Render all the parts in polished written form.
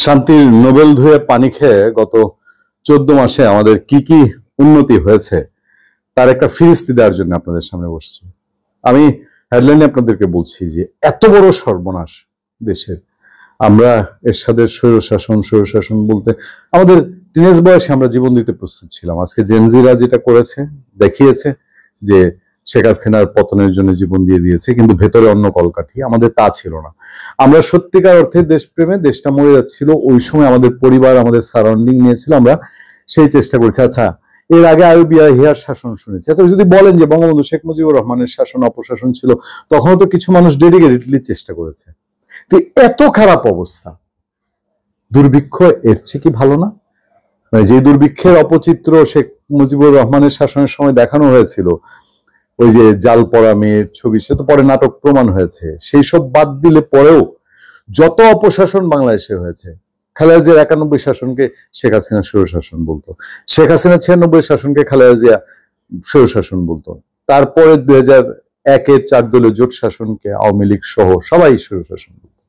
শান্তির নোবেল ধুয়ে পানি খেয়ে গত 14 মাসে আমাদের কি কি উন্নতি হয়েছে তার একটা ফিরিস্তি দেওয়ার জন্য আপনাদের সামনে বসছি। আমি হেডলাইনে আপনাদেরকে বলছি যে এত বড় সর্বনাশ দেশের, আমরা এরশাদের স্বৈরশাসন বলতে আমাদের টিনেজ বয়সে আমরা জীবন দিতে প্রস্তুত ছিলাম। আজকে জেনজিরা যেটা করেছে দেখিয়েছে যে শেখ হাসিনার পতনের জন্য জীবন দিয়ে দিয়েছে, কিন্তু ভেতরে অন্য কলকাঠি। আমাদের তা ছিল না। আমরা সত্যিকার অর্থে দেশপ্রেমে, দেশটা মরে যাচ্ছিল ওই সময়, আমাদের পরিবার আমাদের সারাউন্ডিং নিয়েছিল, আমরা সেই চেষ্টা করেছি। আচ্ছা, এর আগে আইয়ুব ইয়াহিয়ার শাসন শুনেছি। আচ্ছা, যদি বলেন যে বঙ্গবন্ধু শেখ মুজিবুর রহমানের শাসন অপশাসন ছিল, তখনও তো কিছু মানুষ ডেডিকেটেডলি চেষ্টা করেছে। তো এত খারাপ অবস্থা, দুর্ভিক্ষ এর চেয়ে কি ভালো না? মানে যে দুর্ভিক্ষের অপচিত্র শেখ মুজিবুর রহমানের শাসনের সময় দেখানো হয়েছিল, ওই যে জাল পড়া মেয়ের ছবি, সে তো পরে নাটক প্রমাণ হয়েছে। সেই সব বাদ দিলে পরেও যত অপশাসন বাংলাদেশে হয়েছে, খালেদা জিয়ার 91 শাসনকে শেখ হাসিনা স্বৈরশাসন বলতো, শেখ হাসিনা 96 শাসনকে খালেদা জিয়া স্বৈরশাসন বলতো, তারপরে 2001-এর 4 দলীয় জোট শাসনকে আওয়ামী লীগ সহ সবাই স্বৈরশাসন বলতো।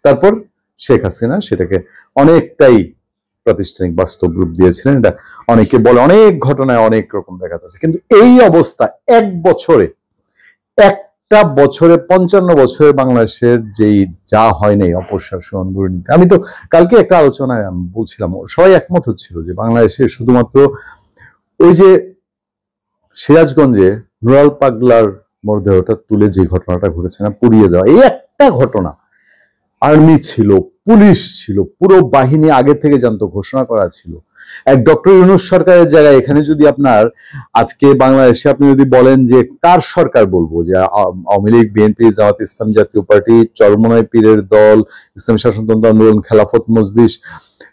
তারপর শেখ হাসিনা সেটাকে অনেকটাই প্রাতিষ্ঠানিক বাস্তব রূপ দিয়েছিলেন। এটা অনেকে বলে, অনেক ঘটনায় অনেক রকম দেখা যাচ্ছে। কিন্তু এই অবস্থা একটা বছরে 55 বছরে বাংলাদেশের যেই যা হয় নাই, অপশাসন, দুর্নীতি। আমি তো কালকে একটা আলোচনায় বলছিলাম, সবাই একমত হচ্ছিল যে বাংলাদেশে শুধুমাত্র ওই যে সিরাজগঞ্জে নুরাল পাগলার মরদেহটা তুলে যে ঘটনাটা ঘটেছে না, পুড়িয়ে দেওয়া, এই একটা ঘটনা। আর্মি ছিল, পুলিশ ছিল, পুরো বাহিনী আগে থেকে জানতো, ঘোষণা করা ছিল। এক ডক্টর ইউনূস সরকারের জায়গায় এখানে যদি আপনার আজকে বাংলাদেশে আপনি যদি বলেন যে কার সরকার বলবো, যে আওয়ামী লীগ, বিএনপি, জামাত ইসলাম, জাতীয় পার্টি, চরমনাই পীরের দল, ইসলামী শাসনতন্ত্র আন্দোলন, খেলাফত মজলিস,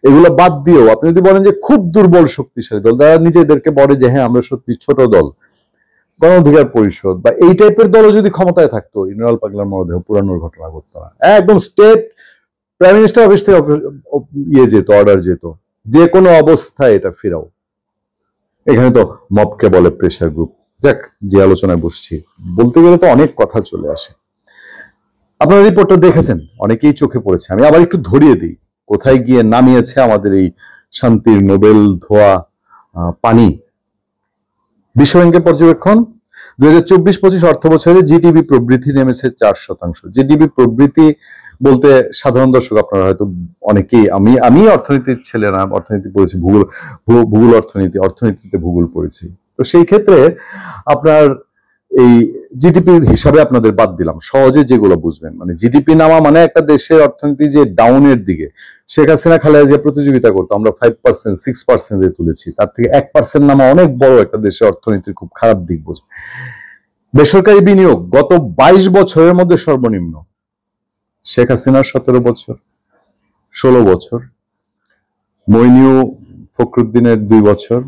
এগুলো বাদ দিয়েও আপনি যদি বলেন যে খুব দুর্বল শক্তিশালী দল, তারা নিজেদেরকে বলে যে হ্যাঁ আমরা সত্যি ছোট দল, গণ অধিকার পরিষদ বা এই টাইপের দলও যদি ক্ষমতায় থাকতো, নুরাল পাগলার মরদেহ পুরানোর ঘটনা ঘটতো না। একদম স্টেট প্রাইম মিনিস্টার অফিস থেকে যেত, অর্ডার যেত, যে কোনো অবস্থায় এটা ফেরাও। এখানে তো মবকে বলে প্রেশার গ্রুপ। যাক, যে আলোচনায় বসছি, বলতে গেলে তো অনেক কথা চলে আসে। আপনারা রিপোর্টটা দেখেছেন, অনেকেই চোখে পড়েছে। আমি আবার একটু ধরিয়ে দিই কোথায় গিয়ে নামিয়েছে আমাদের এই শান্তির নোবেল ধোয়া পানি। বিশ্বব্যাংকের পর্যবেক্ষণ, 2024-25 অর্থ বছরে জিডিপি প্রবৃদ্ধি নেমেছে 4%। জিডিপি প্রবৃদ্ধি বলতে সাধারণ দর্শক আপনারা হয়তো অনেকেই, আমি অর্থনীতির ছেলে না, অর্থনীতি পড়েছি, ভূগোল অর্থনীতিতে ভূগোল পড়েছি। তো সেই ক্ষেত্রে আপনার এই জিডিপির হিসাবে আপনাদের বাদ দিলাম, সহজে যেগুলো বুঝবেন। মানে জিডিপি নামা মানে একটা দেশের অর্থনীতি যে ডাউনের দিকে, শেখ হাসিনা খালেদা জিয়া প্রতিযোগিতা করতো, আমরা 5%, 6% তুলেছি, তার থেকে 1% নামা অনেক বড় একটা দেশের অর্থনীতির খুব খারাপ দিক বোঝে। বেসরকারি বিনিয়োগ গত 22 বছরের মধ্যে সর্বনিম্ন। শেখ হাসিনার 17 বছর, 16 বছর, মইনিউ ফখরুদ্দিনের 2 বছর,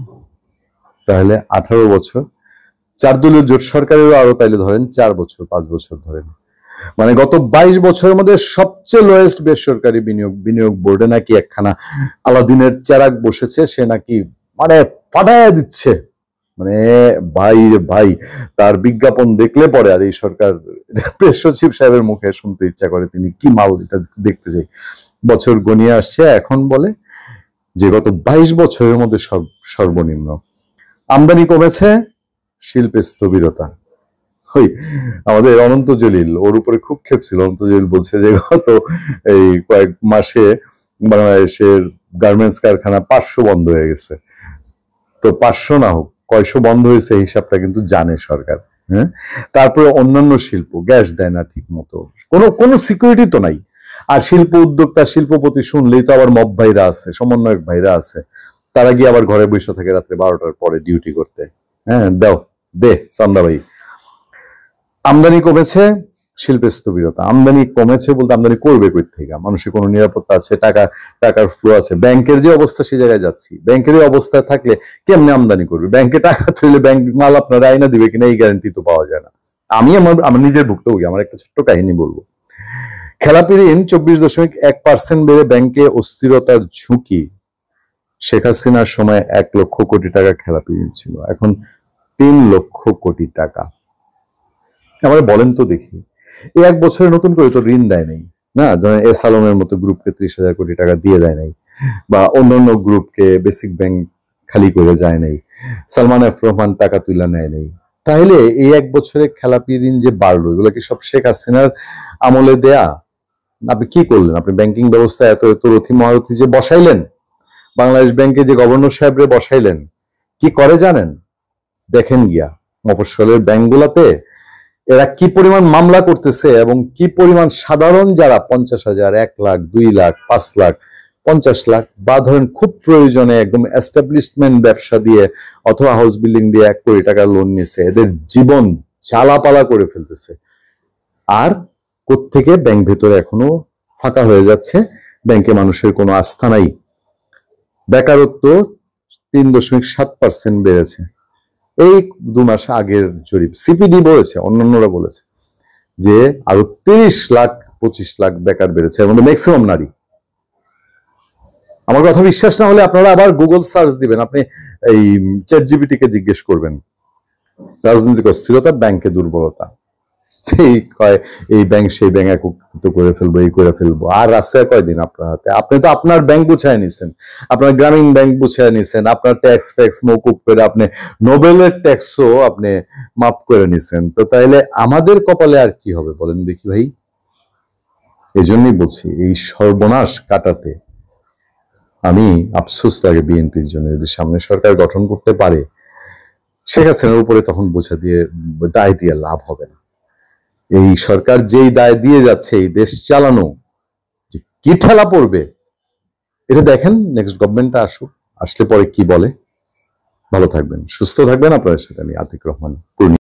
তাহলে 18 বছর, 4 দলীয় জোট সরকারেরও আরো তাইলে ধরেন 4 বছর, 5 বছর ধরেন। মানে গত 22 বছরের মধ্যে সবচেয়ে লোয়েস্ট বেসরকারি বিনিয়োগ বোর্ডে নাকি একখানা আলাদিনের চেরাগ বসেছে, সে নাকি মানে ফাটায় দিচ্ছে। মানে ভাই রে ভাই, তার বিজ্ঞাপন দেখলে পরে আর এই সরকার প্রেস সচিব সাহেবের মুখে শুনতে ইচ্ছা করে তিনি কি মাল, এটা দেখতে চাই। বছর গনিয়ে আসছে, এখন বলে যে গত 22 বছরের মধ্যে সর্বনিম্ন। আমদানি কমেছে, শিল্পে স্থবিরতা। ওই আমাদের অনন্ত জলিল, ওর উপরে খুব খেপছিল। অনন্ত জলিল বলছে যে গত এই কয়েক মাসে বাংলাদেশের গার্মেন্টস কারখানা 500 বন্ধ হয়ে গেছে। তো 500 না হোক, কয়শো বন্ধ হয়েছে হিসাবটা কিন্তু জানে সরকার। হ্যাঁ, তারপরে অন্যান্য শিল্প গ্যাস দেয় না ঠিক মতো, কোনো সিকিউরিটি তো নাই। আর শিল্প উদ্যোক্তা, শিল্পপতি শুনলেই তো আবার মব ভাইরা আছে, সমন্বয়ক ভাইরা আছে, তারা গিয়ে আবার ঘরে বসে থাকে রাত্রে 12টার পরে ডিউটি করতে। হ্যাঁ, দে চান্দা ভাই। আমদানি কমেছে, শিল্পে স্থবিরতা। আমদানি কমেছে বলতে আমদানি করবে কই থেকে? মানুষের কোনো নিরাপত্তা আছে? টাকার ফ্লো আছে? ব্যাংকের যে অবস্থা, সেই জায়গায় যাচ্ছি। ব্যাংকের অবস্থায় থাকলে কেমনে আমদানি করবে? ব্যাংকে টাকা তুললে ব্যাংক মাল আপনার আইনা দিবে কিনা এই গ্যারান্টি তো পাওয়া যায় না। আমি আমার নিজের ভুক্তভোগী, আমার একটা ছোট্ট কাহিনী বলবো। খেলাপি ঋণ 24.1% বেড়ে ব্যাংকে অস্থিরতার ঝুঁকি। শেখ হাসিনার সময় 1 লক্ষ কোটি টাকা খেলাপি ঋণ ছিল, এখন 3 লক্ষ কোটি টাকা। আমাদের বলেন তো দেখি, এই 1 বছরে নতুন করে তো ঋণ দেয় নাই। না, ধরেন এস আলমের মতো গ্রুপকে 30,000 কোটি টাকা দিয়ে দেয় নাই, বা অন্যান্য গ্রুপকে বেসিক ব্যাংক খালি করে যায় নাই, সালমান এফ রহমান টাকা তুলে নেয় নাই। তাহলে এই 1 বছরে খেলাপি ঋণ যে বাড়লো, এগুলো কি সব শেখ হাসিনার আমলে দেয়া? আপনি কি করলেন? আপনি ব্যাংকিং ব্যবস্থা এত এত রথি মহারথী যে বসাইলেন, বাংলাদেশ ব্যাংকে যে গভর্নর সাহেবরে বসাইলেন, কি করে জানেন? দেখেন গিয়া মফস্বলের ব্যাংকগুলাতে এরা কি পরিমাণ মামলা করতেছে, এবং কি পরিমাণ সাধারণ যারা 50,000, 1 লাখ, 2 লাখ, 5 লাখ, 50 লাখ, বা ধরেন খুব প্রয়োজনে একদম এস্টাবলিশমেন্ট ব্যবসা দিয়ে অথবা হাউস বিল্ডিং দিয়ে 1 কোটি টাকা লোন নিয়েছে, এদের জীবন জ্বালাপালা করে ফেলতেছে। আর কোত্থেকে? ব্যাংক ভেতরে এখনো ফাঁকা হয়ে যাচ্ছে, ব্যাংকে মানুষের কোনো আস্থা নাই। বেকারত্ব 3.7% বেড়েছে। এই 2 মাস আগের জরিপ সিপিডি বলেছে, অন্যান্যরা বলেছে যে আরো 30 লাখ 25 লাখ বেকার বেড়েছে, এর মধ্যে ম্যাক্সিমাম নারী। আমার কথা বিশ্বাস না হলে আপনারা আবার গুগল সার্চ দিবেন, আপনি এই চ্যাট জিপিটি কে জিজ্ঞেস করবেন রাজনৈতিক অস্থিরতা, ব্যাংকে দুর্বলতা, এই কয় এই ব্যাংক সেই ব্যাংক একত্রিত করে ফেলবো, এই করে ফেলবো। আর আছে কয়দিন আপনার হাতে? আপনি তো আপনার ব্যাংক গুছায় নিছেন, আপনার গ্রামীণ ব্যাংক গুছায় নিছেন, আপনার ট্যাক্স ফ্যাক্স মৌকুব করে আপনি নোবেলের ট্যাক্সও আপনি মাফ করে নিছেন। তো তাইলে আমাদের কপালে আর কি হবে বলেন দেখি ভাই? এই জন্যই বলছি, এই সর্বনাশ কাটাতে আমি আফসোস লাগে বিএনপির জন্য। যদি সামনে সরকার গঠন করতে পারে, শেখ হাসিনার উপরে তখন বোঝা দিয়ে দায় দিয়ে লাভ হবে না। এই সরকার যেই দায় দিয়ে যাচ্ছে এই দেশ চালানো, যে কি ঠেলা পড়বে এটা দেখেন। নেক্সট গভর্নমেন্টটা আসুক, আসলে পরে কি বলে। ভালো থাকবেন, সুস্থ থাকবেন। আপনাদের সাথে আমি আতিক রহমান।